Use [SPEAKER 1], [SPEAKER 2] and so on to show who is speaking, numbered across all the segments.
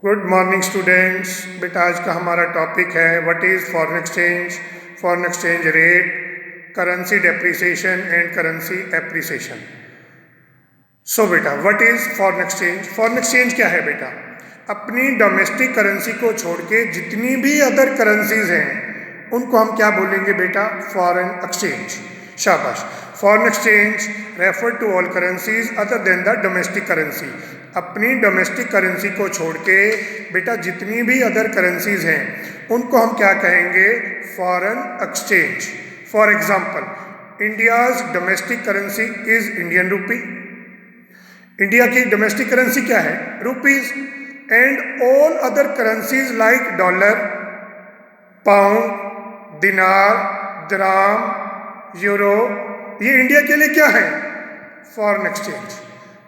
[SPEAKER 1] Good morning students. बेटा आज का हमारा टॉपिक है what is foreign exchange rate, currency depreciation and currency appreciation. So बेटा what is foreign exchange? Foreign exchange क्या है बेटा? अपनी डोमेस्टिक करेंसी को छोड़ के जितनी भी अदर करेंसीज हैं उनको हम क्या बोलेंगे बेटा? Foreign exchange. शाबाश। Foreign exchange refer to all currencies other than the domestic currency. अपनी डोमेस्टिक करेंसी को छोड़ के बेटा जितनी भी अदर करेंसीज हैं उनको हम क्या कहेंगे? Foreign exchange. For example India's domestic currency is Indian rupee. India की डोमेस्टिक करेंसी क्या है? Rupees. And all other currencies like dollar, pound, दिनार, द्राम, यूरो, ये इंडिया के लिए क्या है? Foreign exchange.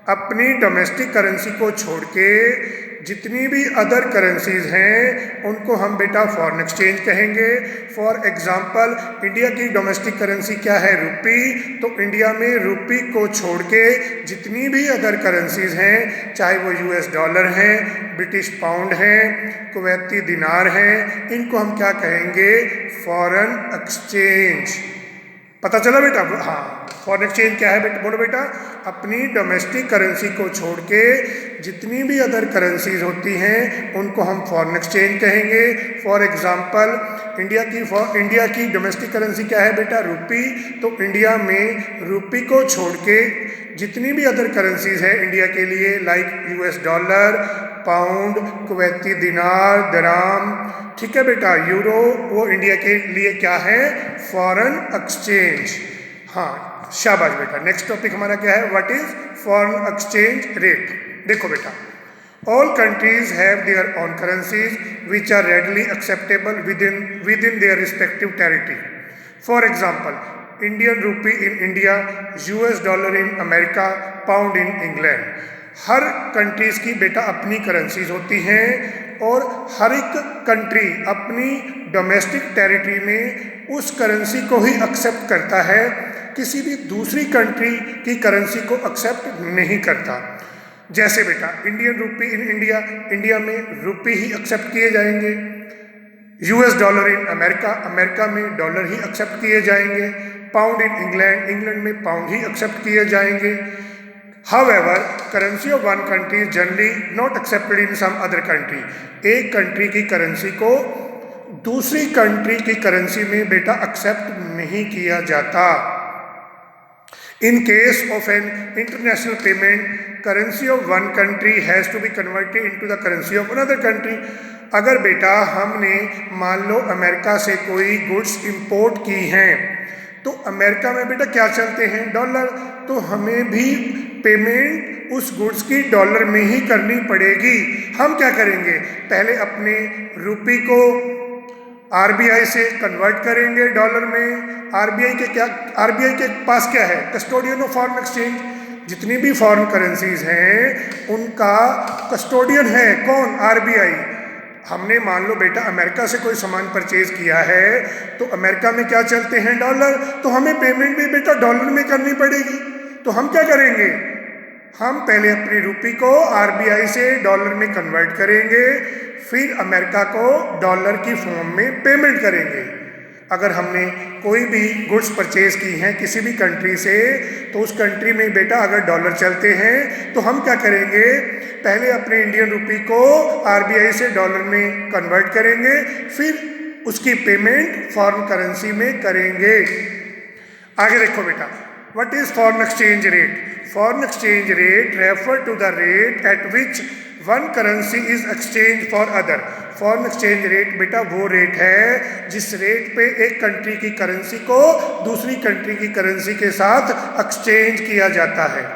[SPEAKER 1] अपनी डोमेस्टिक करेंसी को छोड़ के जितनी भी अदर करेंसीज हैं उनको हम बेटा फॉरेन एक्सचेंज कहेंगे। फॉर एग्जांपल इंडिया की डोमेस्टिक करेंसी क्या है? रुपी। तो इंडिया में रुपी को छोड़ के जितनी भी अदर करेंसीज हैं, चाहे वो यूएस डॉलर हैं, ब्रिटिश पाउंड हैं, कुवैती दिनार हैं, इनको हम क्या कहेंगे? Foreign exchange. पता चला बेटा? हाँ, फॉरेन एक्सचेंज क्या है बेटा? बोलो बेटा। अपनी डोमेस्टिक करेंसी को छोड़ के जितनी भी अदर करेंसीज होती हैं उनको हम फॉरेन एक्सचेंज कहेंगे। फॉर एग्जांपल इंडिया की डोमेस्टिक करेंसी क्या है बेटा? रुपी। तो इंडिया में रुपी को छोड़ के जितनी भी अदर करेंसीज है इंडिया के लिए like US dollar, pound, Kuwaiti दिनार, दराम, ठीक है बेटा, यूरो, वो इंडिया के लिए क्या है? Foreign exchange. हाँ, शाबाश बेटा। नेक्स्ट टॉपिक हमारा क्या है? What is foreign exchange rate. देखो बेटा, all countries have their own currencies which are readily acceptable within their respective territory. For example Indian rupee in India, US dollar in America, pound in England. हर countries की बेटा अपनी currencies होती हैं और हर एक कंट्री अपनी domestic territory में उस करेंसी को ही एक्सेप्ट करता है, किसी भी दूसरी कंट्री की करेंसी को एक्सेप्ट नहीं करता। जैसे बेटा इंडियन रूपी इन इंडिया में रूपी ही एक्सेप्ट किए जाएंगे। यूएस डॉलर इन अमेरिका में डॉलर ही एक्सेप्ट किए जाएंगे। पाउंड इन इंग्लैंड में पाउंड ही एक्सेप्ट किए जाएंगे। However, currency of one country is generally not accepted in some other country. एक कंट्री की करेंसी को दूसरी कंट्री की करेंसी में बेटा एक्सेप्ट नहीं किया जाता। In case of an international payment, currency of one country has to be converted into the currency of another country. अगर बेटा हमने मान लो अमेरिका से कोई गुड्स इंपोर्ट की हैं तो अमेरिका में बेटा क्या चलते हैं? डॉलर। तो हमें भी पेमेंट उस गुड्स की डॉलर में ही करनी पड़ेगी। हम क्या करेंगे? पहले अपने रुपी को आरबीआई से कन्वर्ट करेंगे डॉलर में। आरबीआई के पास क्या है? Custodian of foreign exchange. जितनी भी फॉरेन करेंसीज हैं उनका कस्टोडियन है कौन? आरबीआई। हमने मान लो बेटा अमेरिका से कोई सामान परचेज किया है तो अमेरिका में क्या चलते हैं? डॉलर। तो हमें पेमेंट भी बेटा डॉलर में करनी पड़ेगी। तो हम क्या करेंगे? हम पहले अपनी रुपी को आरबीआई से डॉलर में कन्वर्ट करेंगे, फिर अमेरिका को डॉलर की फॉर्म में पेमेंट करेंगे। अगर हमने कोई भी गुड्स परचेज की हैं किसी भी कंट्री से तो उस कंट्री में बेटा अगर डॉलर चलते हैं तो हम क्या करेंगे? पहले अपने इंडियन रुपी को आरबीआई से डॉलर में कन्वर्ट करेंगे, फिर उसकी पेमेंट फॉरेन करेंसी में करेंगे। आगे देखो बेटा, what is foreign exchange rate? Foreign exchange rate refer to the rate at which one currency is exchange for other. Foreign exchange rate बेटा वो रेट है जिस रेट पे एक कंट्री की करेंसी को दूसरी कंट्री की करेंसी के साथ एक्सचेंज किया जाता है।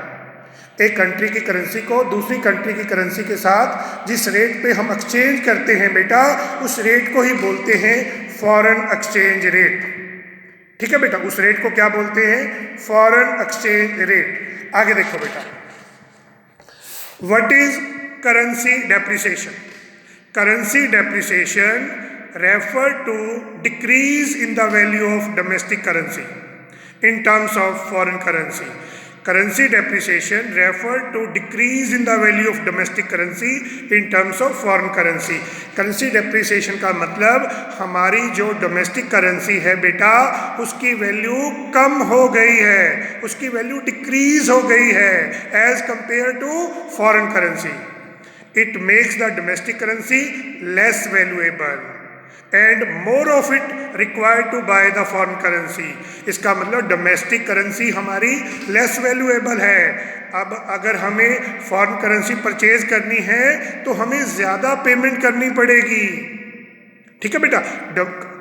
[SPEAKER 1] एक कंट्री की करेंसी को दूसरी कंट्री की करेंसी के साथ जिस रेट पे हम एक्सचेंज करते हैं बेटा उस रेट को ही बोलते हैं फॉरेन एक्सचेंज रेट। ठीक है बेटा, उस रेट को क्या बोलते हैं? Foreign exchange rate. आगे देखो बेटा, what is currency depreciation? Currency depreciation refer to decrease in the value of domestic currency in terms of foreign currency. Currency depreciation refer to decrease in the value of domestic currency in terms of foreign currency. Currency depreciation का मतलब हमारी जो domestic currency है बेटा उसकी value कम हो गई है, उसकी वैल्यू डिक्रीज हो गई है as compare to foreign currency. It makes the domestic currency less valuable and more of it required to buy the foreign currency. इसका मतलब डोमेस्टिक करेंसी हमारी लेस वैल्यूएबल है। अब अगर हमें फॉरेन करेंसी परचेज करनी है तो हमें ज़्यादा पेमेंट करनी पड़ेगी। ठीक है बेटा,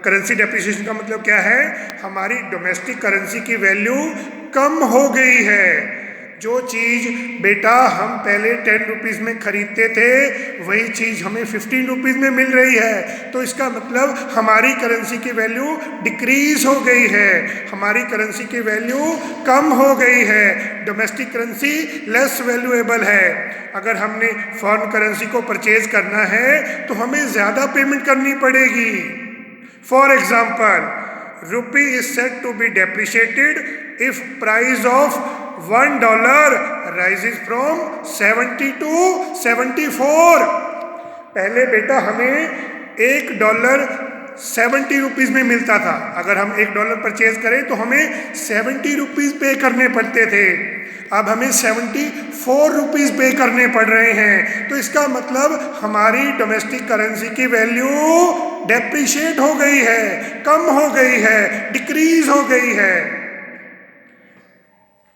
[SPEAKER 1] करेंसी डेप्रिसिएशन का मतलब क्या है, हमारी डोमेस्टिक करेंसी की वैल्यू कम हो गई है। जो चीज़ बेटा हम पहले 10 रुपीज़ में खरीदते थे वही चीज़ हमें 15 रुपीज़ में मिल रही है, तो इसका मतलब हमारी करेंसी की वैल्यू डिक्रीज हो गई है, हमारी करेंसी की वैल्यू कम हो गई है। डोमेस्टिक करेंसी लेस वैल्यूएबल है। अगर हमने फॉरेन करेंसी को परचेज करना है तो हमें ज़्यादा पेमेंट करनी पड़ेगी। For example, rupee is said to be depreciated if price of $1 rises from 70 to 74। पहले बेटा हमें $1 70 रुपीज़ में मिलता था। अगर हम $1 परचेज करें तो हमें 70 रुपीज़ पे करने पड़ते थे, अब हमें 74 रुपीज़ पे करने पड़ रहे हैं। तो इसका मतलब हमारी डोमेस्टिक करेंसी की वैल्यू डेप्रिशिएट हो गई है, कम हो गई है, डिक्रीज हो गई है।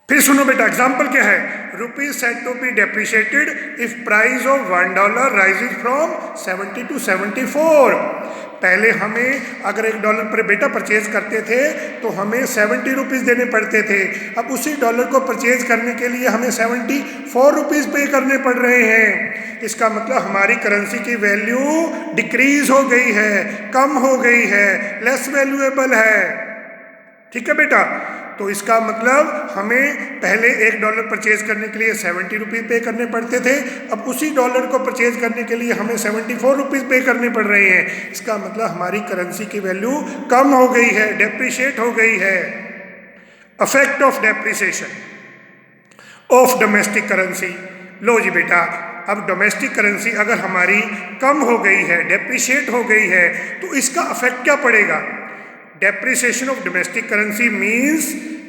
[SPEAKER 1] फिर सुनो बेटा, एग्जाम्पल क्या है, rupees said to be depreciated if price of $1 rises from 70 to 74। पहले हमें अगर $1 पर बेटा परचेज करते थे तो हमें 70 रुपीज़ देने पड़ते थे, अब उसी डॉलर को परचेज करने के लिए हमें 74 रुपीज़ पे करने पड़ रहे हैं। इसका मतलब हमारी करेंसी की वैल्यू डिक्रीज हो गई है, कम हो गई है, लेस वैल्यूएबल है। ठीक है बेटा, तो इसका मतलब हमें पहले $1 परचेज करने के लिए 70 रुपीज़ पे करने पड़ते थे, अब उसी डॉलर को परचेज करने के लिए हमें 74 रुपीज़ पे करने पड़ रहे हैं। इसका मतलब हमारी करेंसी की वैल्यू कम हो गई है, डेप्रिशिएट हो गई है। Effect of depreciation of domestic currency. लो जी बेटा, अब डोमेस्टिक करेंसी अगर हमारी कम हो गई है, डेप्रिशिएट हो गई है, तो इसका इफेक्ट क्या पड़ेगा। Depreciation of domestic currency means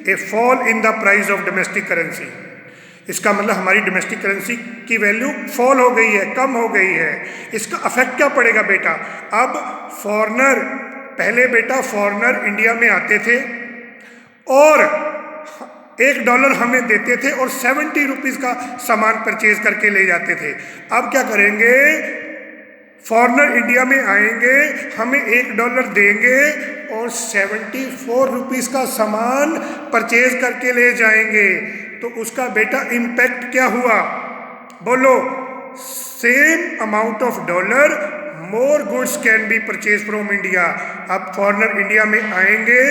[SPEAKER 1] a fall in the price of domestic currency। इसका मतलब हमारी डोमेस्टिक करेंसी की वैल्यू फॉल हो गई है, कम हो गई है। इसका इफेक्ट क्या पड़ेगा बेटा, अब फॉरेनर, पहले बेटा फॉरेनर इंडिया में आते थे और $1 हमें देते थे और 70 रुपीज़ का सामान परचेज करके ले जाते थे। अब क्या करेंगे, फॉरेनर इंडिया में आएंगे, हमें $1 देंगे और 74 रुपीज़ का सामान परचेज करके ले जाएंगे। तो उसका बेटा इम्पैक्ट क्या हुआ, बोलो। Same amount of dollar more goods can be purchase from India. अब फॉरेनर इंडिया में आएंगे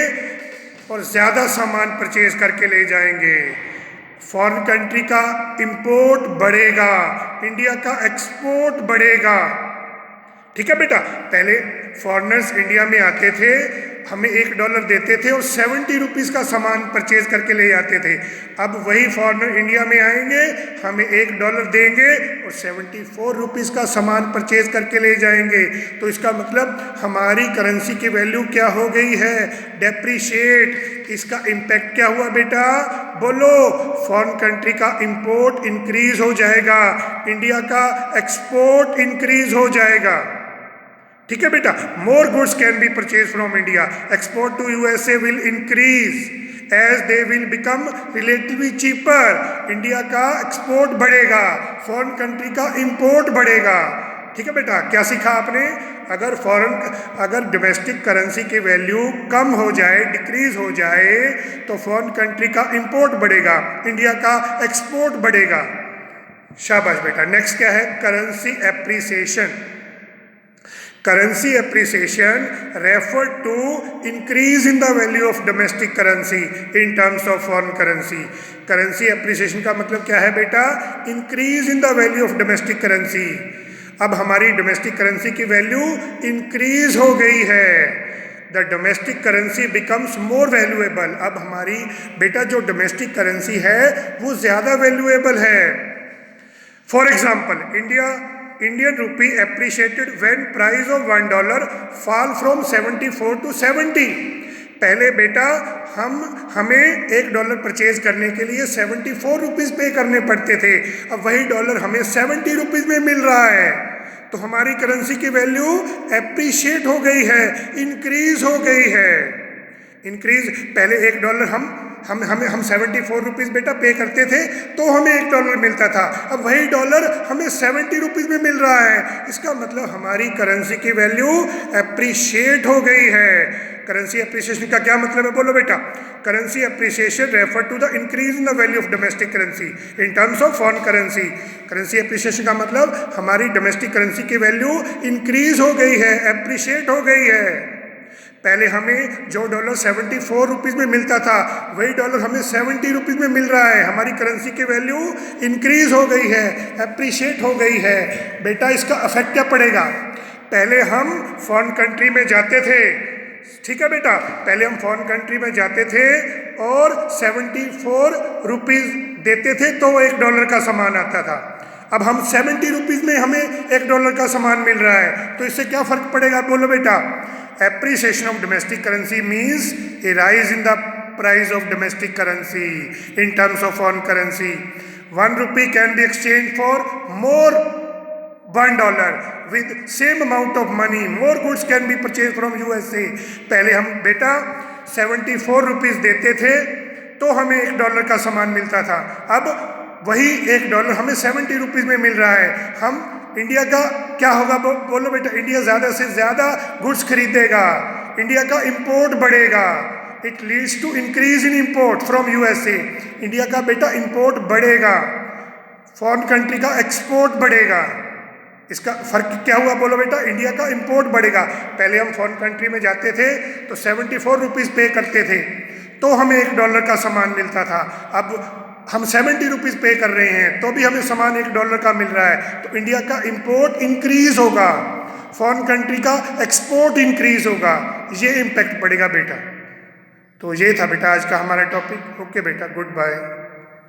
[SPEAKER 1] और ज़्यादा सामान परचेज करके ले जाएंगे, फॉरेन कंट्री का इंपोर्ट बढ़ेगा, इंडिया का एक्सपोर्ट बढ़ेगा। ठीक है बेटा, पहले फॉरेनर्स इंडिया में आते थे, हमें $1 देते थे और 70 रुपीज़ का सामान परचेज करके ले जाते थे। अब वही फॉरेनर इंडिया में आएंगे, हमें $1 देंगे और 74 रुपीज़ का सामान परचेज करके ले जाएंगे। तो इसका मतलब हमारी करेंसी की वैल्यू क्या हो गई है, डेप्रिशिएट। इसका इम्पैक्ट क्या हुआ बेटा, बोलो। फॉरेन कंट्री का इंपोर्ट इंक्रीज हो जाएगा, इंडिया का एक्सपोर्ट इंक्रीज हो जाएगा। ठीक है बेटा, more goods can be purchase from India, export to USA will increase as they will become relatively cheaper. India का एक्सपोर्ट बढ़ेगा, फॉरेन कंट्री का इंपोर्ट बढ़ेगा। ठीक है बेटा, क्या सीखा आपने, अगर डोमेस्टिक करेंसी की वैल्यू कम हो जाए, डिक्रीज हो जाए, तो फॉरेन कंट्री का इंपोर्ट बढ़ेगा, इंडिया का एक्सपोर्ट बढ़ेगा। शाबाश बेटा। नेक्स्ट क्या है, currency appreciation. Currency appreciation refer to increase in the value of domestic currency in terms of foreign currency। Currency appreciation का मतलब क्या है बेटा, increase in the value of domestic currency। अब हमारी डोमेस्टिक करेंसी की वैल्यू इंक्रीज हो गई है। The domestic currency becomes more valuable. अब हमारी बेटा जो डोमेस्टिक करेंसी है वो ज़्यादा वैल्यूएबल है। For example Indian rupee appreciated when price of $1 fall from 74 to 70। पहले बेटा हमें $1 परचेज करने के लिए 74 रुपीज़ पे करने पड़ते थे, अब वही डॉलर हमें 70 रुपीज़ में मिल रहा है। तो हमारी करेंसी की वैल्यू एप्रिशिएट हो गई है, इंक्रीज हो गई है। इंक्रीज, पहले $1 हम 74 रुपीज़ बेटा पे करते थे तो हमें $1 मिलता था, अब वही डॉलर हमें 70 रुपीज़ में मिल रहा है। इसका मतलब हमारी करेंसी की वैल्यू एप्रिशिएट हो गई है। करेंसी एप्रिसिएशन का क्या मतलब है, बोलो बेटा। Currency appreciation refer to the increase in the value of domestic currency in terms of foreign currency. Currency appreciation का मतलब हमारी डोमेस्टिक करेंसी की वैल्यू इंक्रीज हो गई है, एप्रिशिएट हो गई है। पहले हमें जो डॉलर 74 रुपीज़ में मिलता था वही डॉलर हमें 70 रुपीज़ में मिल रहा है। हमारी करेंसी की वैल्यू इंक्रीज हो गई है, एप्रिशिएट हो गई है। बेटा इसका इफेक्ट क्या पड़ेगा, पहले हम फॉरेन कंट्री में जाते थे, ठीक है बेटा, पहले हम फॉरेन कंट्री में जाते थे और 74 रुपीज़ देते थे तो $1 का सामान आता था। अब हम 70 रुपीज़ में हमें $1 का सामान मिल रहा है, तो इससे क्या फ़र्क पड़ेगा, बोलो बेटा। Appreciation of domestic currency means A rise in the price of domestic currency in terms of foreign currency. 1 rupee can be exchange for more $1 with same amount of money, more goods can be purchased from USA। पहले हम बेटा 74 rupees देते थे तो हमें $1 का सामान मिलता था, अब वही $1 हमें 70 रुपीज़ में मिल रहा है। हम इंडिया का क्या होगा, बोलो बेटा। इंडिया ज़्यादा से ज़्यादा गुड्स खरीदेगा, इंडिया का इंपोर्ट बढ़ेगा। It leads to increase in import from USA। India का बेटा इंपोर्ट बढ़ेगा, फॉरेन कंट्री का एक्सपोर्ट बढ़ेगा। इसका फर्क क्या हुआ, बोलो बेटा। इंडिया का इंपोर्ट बढ़ेगा। पहले हम फॉरेन कंट्री में जाते थे तो 74 रुपीज़ पे करते थे तो हमें $1 का सामान मिलता था, अब हम 70 रुपीज़ पे कर रहे हैं तो भी हमें सामान $1 का मिल रहा है। तो इंडिया का इंपोर्ट इंक्रीज होगा, फॉरेन कंट्री का एक्सपोर्ट इंक्रीज होगा, ये इम्पैक्ट पड़ेगा बेटा। तो ये था बेटा आज का हमारा टॉपिक। ओके बेटा, गुड बाय।